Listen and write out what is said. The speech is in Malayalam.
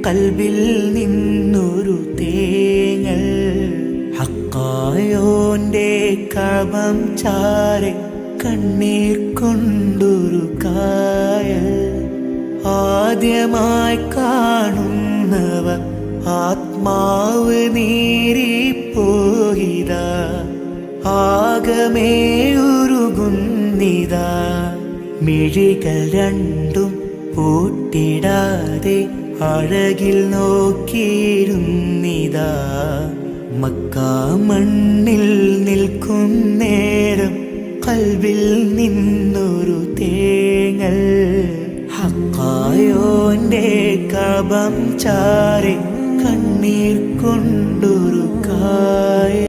കൽബിൽ നിന്നൊരു തേങ്ങൽ ഹക്കായോന്റെ കഅബം ചാരെ കണ്ണീർ കൊണ്ടൊരു കായൽ. ആദ്യമായി കാണുന്നവർ ആത്മാവ് നീറിപ്പോയിതാ, ആകമേ ഉരുകുന്നിതാ. മിഴികൾ രണ്ടും പൂട്ടിടാതെ അഴകിൽ നോക്കിയിരുന്നിതാ. മക്കാ മണ്ണിൽ നിൽക്കും നേരം കൽബിൽ നിന്നൊരു തേങ്ങൽ ഹക്കായോന്റെ കഅബം ചാരെ കണ്ണീർ കൊണ്ടൊരു